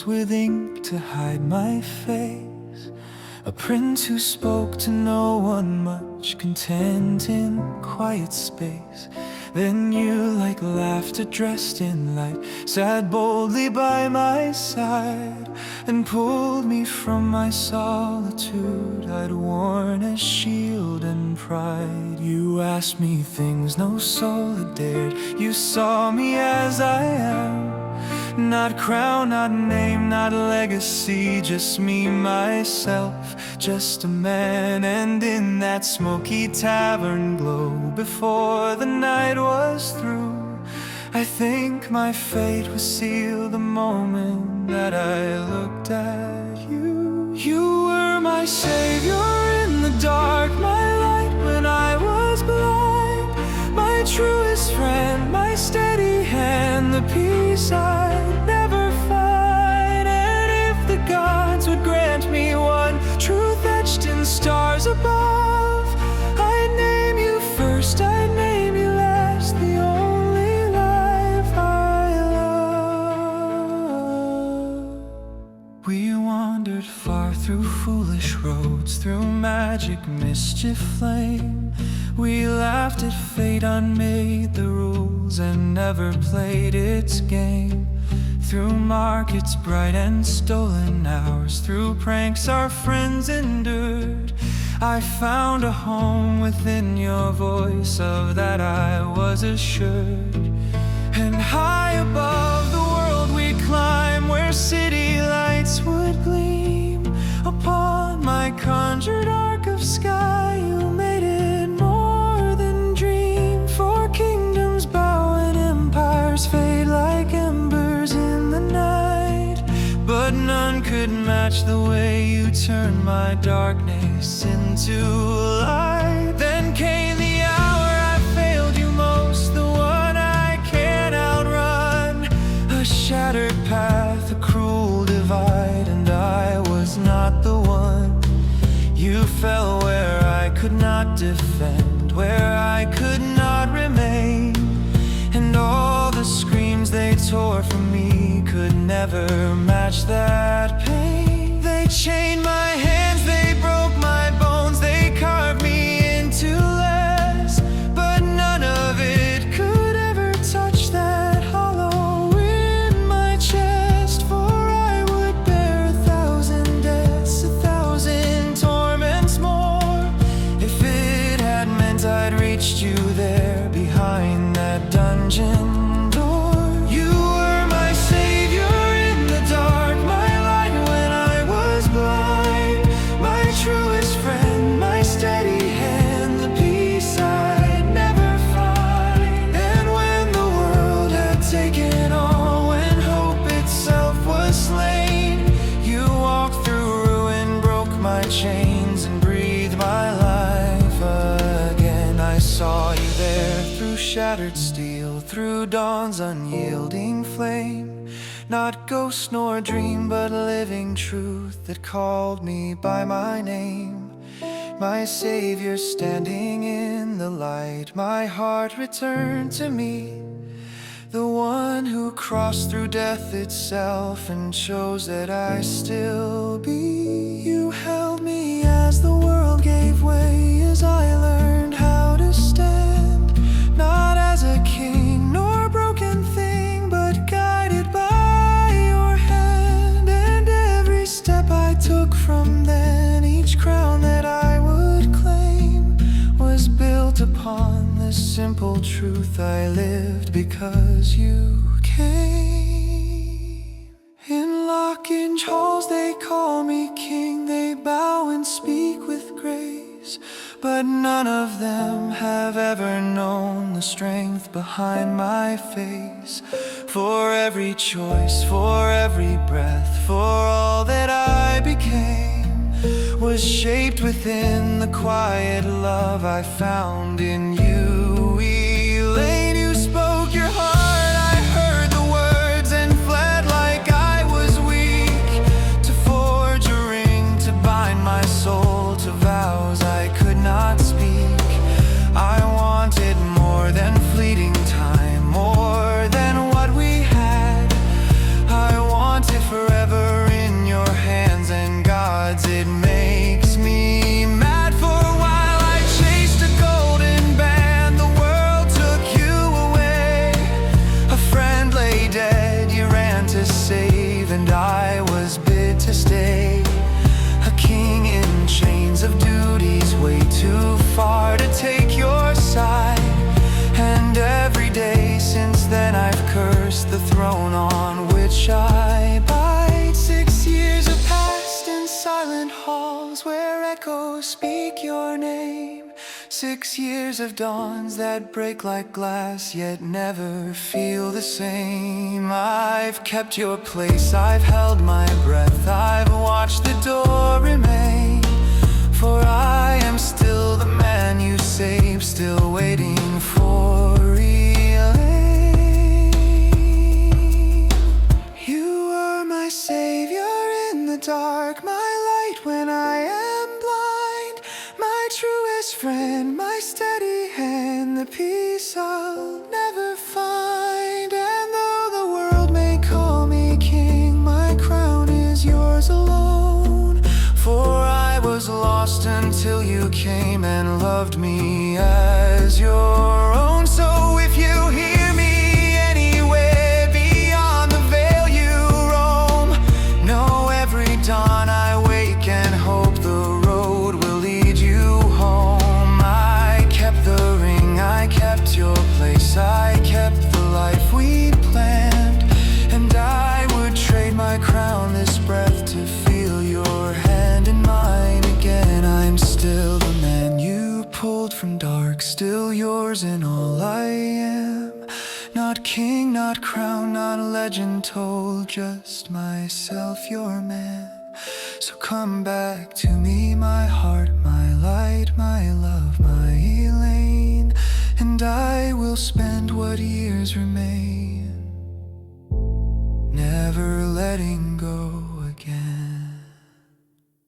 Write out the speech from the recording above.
with ink to hide my face, a prince who spoke to no one much, content in quiet space. Then you, like laughter dressed in light, sat boldly by my side and pulled me from my solitude I'd worn as shield and pride. You asked me things no soul had dared. You saw me as I am, not crown, not name, not legacy, just me, myself, just a man. And in that smoky tavern glow, before the night was through, I think my fate was sealed the moment that I looked at you. You were my savior in the dark, my light when I was blind, my truest friend, my steady hand, the peace I'd never find. And if the gods would grant me one truth etched in stars above, I'd name you first, I'd name you last, the only life I love. We wandered far through foolish roads, through magic, mischief, flame. We laughed at fate, unmade the rules, and never played its game. Through markets bright and stolen hours, through pranks our friends endured, I found a home within your voice, of that I was assured. And high above the world we climb, where city lights would gleam upon my conjured arc of sky. You made it more than dream, for kingdoms bow and empires fade like embers in the night, but none could match the way you turned my darkness into light. Then came the hour I failed you most, the one I can't outrun, a shattered path, a cruel divide, and I was not the one. You fell where I could not defend, where I could not remain, and all the screams they tore from me could never match that pain. They chained my hands, they broke my bones, they carved me into less, but none of it could ever touch that hollow in my chest. For I would bear 1,000 deaths, 1,000 torments more, if it had meant I'd reached you there behind that dungeon. Chains and breathed my life again. I saw you there through shattered steel, through dawn's unyielding flame, not ghost nor dream, but living truth that called me by my name. My savior standing in the light, my heart returned to me, the one who crossed through death itself and chose that I still be. You held me as the world gave way, as I learned how to stand, not as a king nor broken thing, but guided by your hand. And every step I took from then, each crown that I would claim, was built upon the simple truth I lived because you came. In Lock-in halls they call me king, they bow and speak with grace, but none of them have ever known the strength behind my face. For every choice, for every breath, for all that I became, was shaped within the quiet love I found in you. Elaine, you spoke your heart, I heard the words and fled like I was weak, to forge a ring, to bind my soul to vows I could not speak. I wanted more than fleeting time, more than what we had. I wanted forever chains of duties way too far to take your side. And every day since then I've cursed the throne on which I bide. 6 years have passed in silent halls where echoes speak your name. 6 years of dawns that break like glass yet never feel the same. I've kept your place, I've held my breath, I've watched the door remain. For I am still the man you saved, still waiting for Elaine. You were my savior in the dark, my light when I am blind, my truest friend, my steady hand, the peace I'll never find. And though the world may call me king, my crown is yours alone. For I was lost until you came and loved me as your own. So if you hear me anywhere beyond the veil you roam, know every dawn I wake and hope the road will lead you home. I kept the ring, I kept your place, I kept the life we planned. And I would trade my crown this breath to feel your hand in mine again. I'm still the man you pulled from dark, still yours in all I am. Not king, not crown, not legend told, just myself, your man. So come back to me, my heart, my light, my love, my Elaine. And I will spend what years remain never letting go.